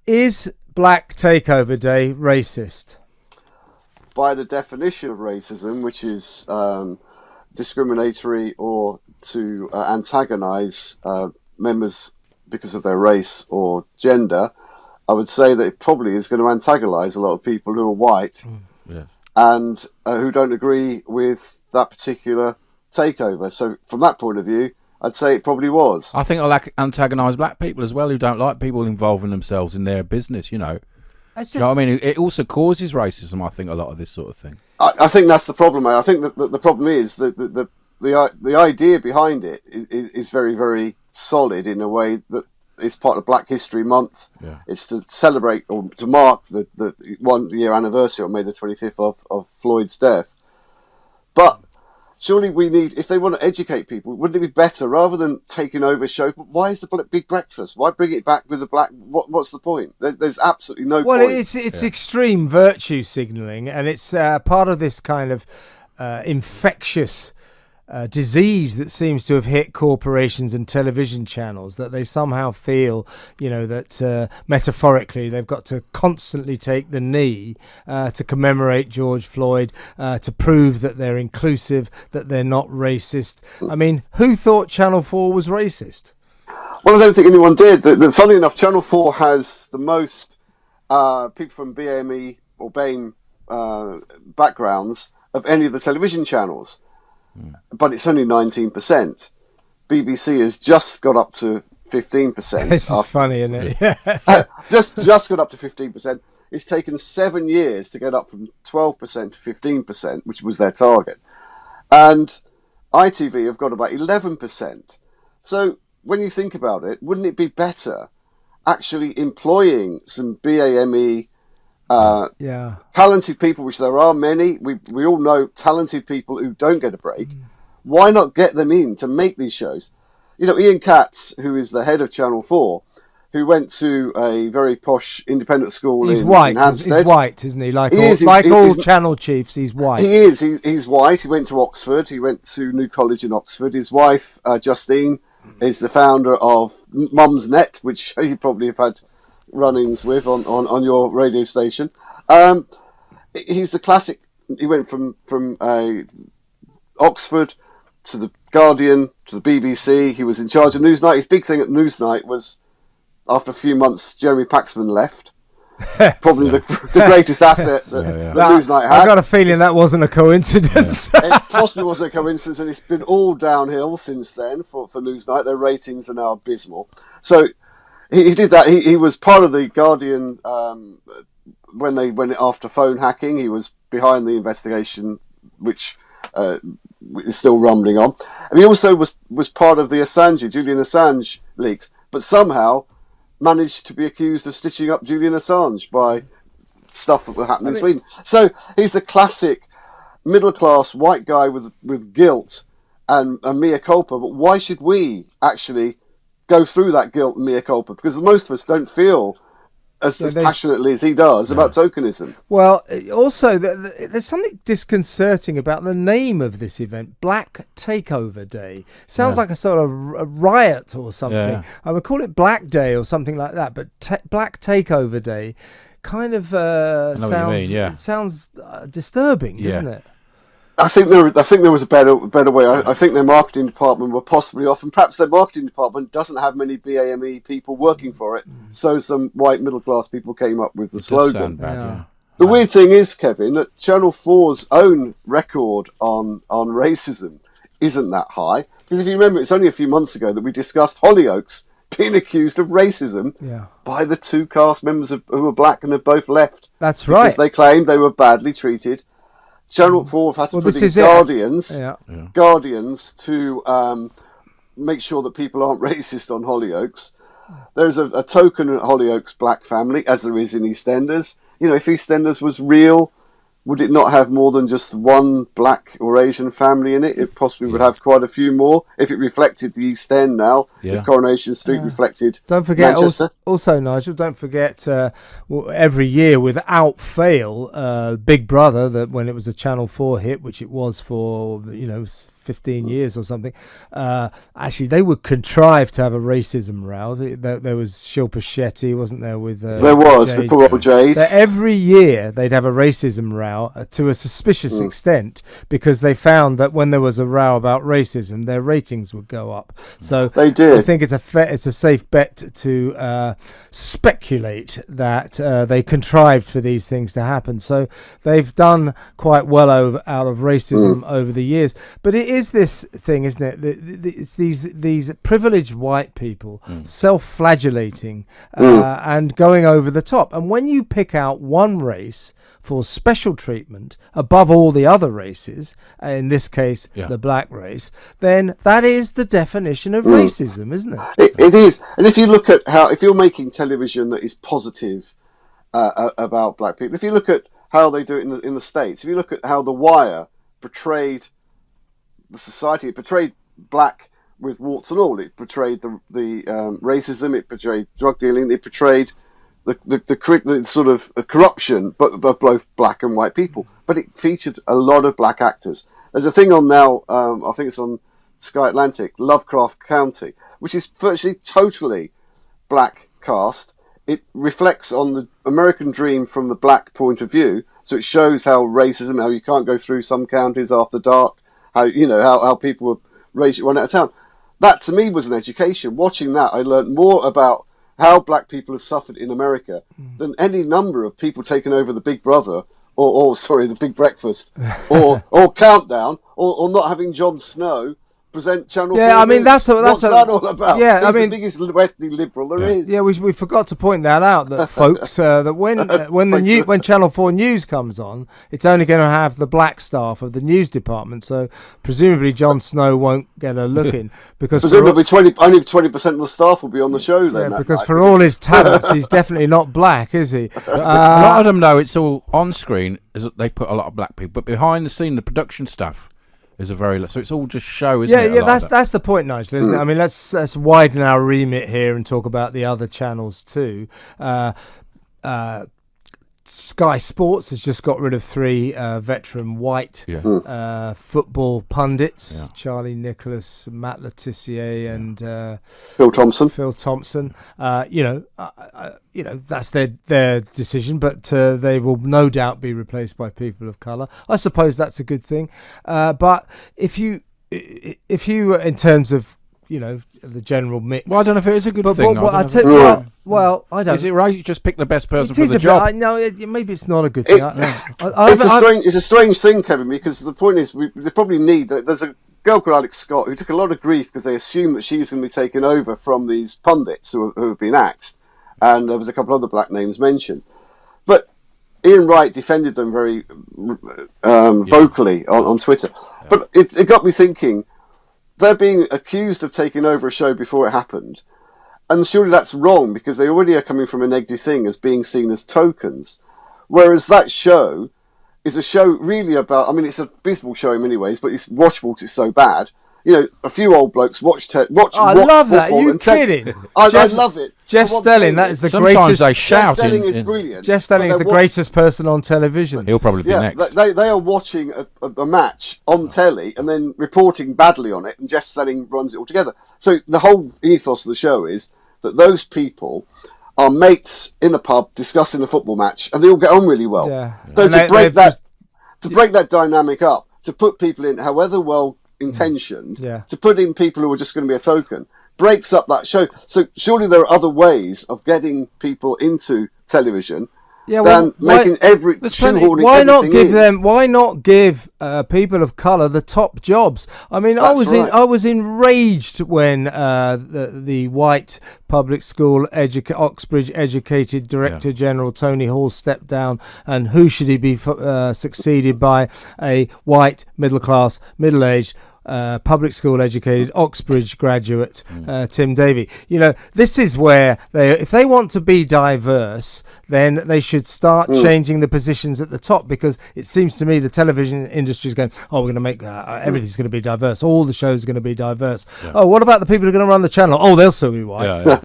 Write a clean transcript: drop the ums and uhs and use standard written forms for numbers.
Is Black Takeover Day racist? By the definition of racism, which is discriminatory or to antagonise members because of their race or gender, I would say that it probably is going to antagonise a lot of people who are white and who don't agree with that particular takeover. So from that point of view, I'd say it probably was. I think I'll antagonise black people as well who don't like people involving themselves in their business, you know. You know what I mean? It also causes racism, I think, a lot of this sort of thing. I think that's the problem. I think that the problem is that the idea behind it is very, very solid in a way that it's part of Black History Month. Yeah. It's to celebrate or to mark the 1 year anniversary on May the 25th of Floyd's death. But surely we need, if they want to educate people, wouldn't it be better rather than taking over shows? Why is the big breakfast? Why bring it back with the black? What's the point? There's absolutely no point. Well, it's extreme virtue signalling, and it's part of this kind of infectious disease that seems to have hit corporations and television channels, that they somehow feel, you know, that metaphorically they've got to constantly take the knee to commemorate George Floyd, to prove that they're inclusive, that they're not racist. I mean, who thought Channel 4 was racist? Well, I don't think anyone did. Funny enough, Channel 4 has the most people from BAME or BAME backgrounds of any of the television channels. But it's only 19%. BBC has just got up to 15%. This is funny, isn't it? just got up to 15%. It's taken 7 years to get up from 12% to 15%, which was their target. And ITV have got about 11%. So when you think about it, wouldn't it be better actually employing some BAME talented people, which there are many. We all know talented people who don't get a break. Why not get them in to make these shows? You know, Ian Katz, who is the head of Channel 4, who went to a very posh independent school in Hampstead. He's white, isn't he? Like all channel chiefs, he's white. He is. He's white. He went to Oxford. He went to New College in Oxford. His wife, Justine, is the founder of Mum's Net, which you probably have had run-ins with on your radio station. He's the classic. He went from Oxford to the Guardian to the BBC. He was in charge of Newsnight. His big thing at Newsnight was, after a few months, Jeremy Paxman left. Probably the greatest asset that Newsnight had. I got a feeling that wasn't a coincidence. It possibly wasn't a coincidence, and it's been all downhill since then for Newsnight. Their ratings are now abysmal. So he did that. He was part of the Guardian when they went after phone hacking. He was behind the investigation, which is still rumbling on. And he also was part of the Julian Assange leaks, but somehow managed to be accused of stitching up Julian Assange by stuff that happened in Sweden. So he's the classic middle-class white guy with guilt and mea culpa. But why should we actually go through that guilt and mea culpa? Because most of us don't feel as passionately as he does about tokenism. Well, also, there's something disconcerting about the name of this event, Black Takeover Day. Sounds like a sort of a riot or something. Yeah. I would call it Black Day or something like that, but Black Takeover Day kind of sounds disturbing, doesn't it? I think there was a better way. I think their marketing department were possibly off, and perhaps their marketing department doesn't have many BAME people working for it. So some white middle class people came up with the slogan. The weird thing is, Kevin, that Channel 4's own record on racism isn't that high. Because if you remember, it's only a few months ago that we discussed Hollyoaks being accused of racism by the two cast members who were black and have both left. That's right. Because they claimed they were badly treated. Channel 4 have had to put in guardians to make sure that people aren't racist on Hollyoaks. There's a token at Hollyoaks black family, as there is in EastEnders. You know, if EastEnders was real, would it not have more than just one black or Asian family in it? It possibly would have quite a few more if it reflected the East End now. Yeah. If Coronation Street reflected Don't forget Manchester. Also, Nigel, don't forget every year without fail, Big Brother, that when it was a Channel 4 hit, which it was for 15 years or something, actually they would contrive to have a racism row. There was Shilpa Shetty, wasn't there? There was, with poor old Jade. Every year they'd have a racism row to a suspicious extent, because they found that when there was a row about racism, their ratings would go up. So they did. I think it's a safe bet to speculate that they contrived for these things to happen. So they've done quite well out of racism over the years. But it is this thing, isn't it? It's these privileged white people self-flagellating and going over the top. And when you pick out one race for special treatment above all the other races, in this case the black race, then that is the definition of racism, isn't it? It is. And if you look at if you're making television that is positive about black people, if you look at how they do it in the States, if you look at how The Wire portrayed the society, it portrayed black with warts and all. It portrayed the racism, it portrayed drug dealing, it portrayed the sort of corruption, but both black and white people. But it featured a lot of black actors. There's a thing on now, I think it's on Sky Atlantic, Lovecraft County, which is virtually totally black cast. It reflects on the American dream from the black point of view. So it shows how racism, how you can't go through some counties after dark, how people were raised run out of town. That to me was an education. Watching that, I learned more about how black people have suffered in America than any number of people taking over the Big Brother or the Big Breakfast or Countdown or not having Jon Snow present Channel 4. Yeah, I mean, what's that all about? Yeah, He's the biggest westerly liberal there is. Yeah, we forgot to point that out, that folks, that when Channel 4 News comes on, it's only going to have the black staff of the news department. So presumably Jon Snow won't get a look in, because presumably only 20% of the staff will be on the show then. Yeah, because for all his talents, he's definitely not black, is he? A lot of them, though, it's all on screen. They put a lot of black people, but behind the scene, the production staff is so it's all just show, isn't it? Yeah, that's the point, Nigel, isn't it? I mean, let's widen our remit here and talk about the other channels too. Sky Sports has just got rid of 3 veteran white football pundits: Charlie Nicholas, Matt Letitia, and Phil Thompson. That's their decision, but they will no doubt be replaced by people of colour. I suppose that's a good thing. But if you, in terms of the general mix. Well, I don't know if it is a good thing. Well, I don't. Is it right? You just pick the best person for the job. No, maybe it's not a good thing. It's a strange thing, Kevin, because the point is they probably need. There's a girl called Alex Scott who took a lot of grief because they assume that she's going to be taken over from these pundits who have been axed, and there was a couple other black names mentioned, but Ian Wright defended them very vocally on Twitter. Yeah. But it got me thinking. They're being accused of taking over a show before it happened. And surely that's wrong, because they already are coming from a negative thing as being seen as tokens. Whereas that show is a show really about, I mean, it's an abysmal show in many ways, but it's watchable because it's so bad. A few old blokes watch I love that. Are you kidding? I love it. Jeff Stelling, that is the greatest. Sometimes they shout. Jeff Stelling is brilliant. Jeff Stelling is the greatest person on television. He'll probably be next. They are watching a match on telly and then reporting badly on it, and Jeff Stelling runs it all together. So the whole ethos of the show is that those people are mates in a pub discussing a football match, and they all get on really well. Yeah. So to break that dynamic up, to put people in, however well intentioned, to put in people who are just going to be a token, breaks up that show. So surely there are other ways of getting people into television than making why not give people of colour the top jobs? I mean, I was enraged when the white public school Oxbridge educated Director General Tony Hall stepped down, and who should he be succeeded by? A white middle-class, middle-aged public school educated, Oxbridge graduate, Tim Davie. You know, this is where if they want to be diverse, then they should start changing the positions at the top, because it seems to me the television industry is going, oh, we're going to make everything's going to be diverse. All the shows are going to be diverse. Yeah. Oh, what about the people who are going to run the channel? Oh, they'll still be white. Yeah, yeah.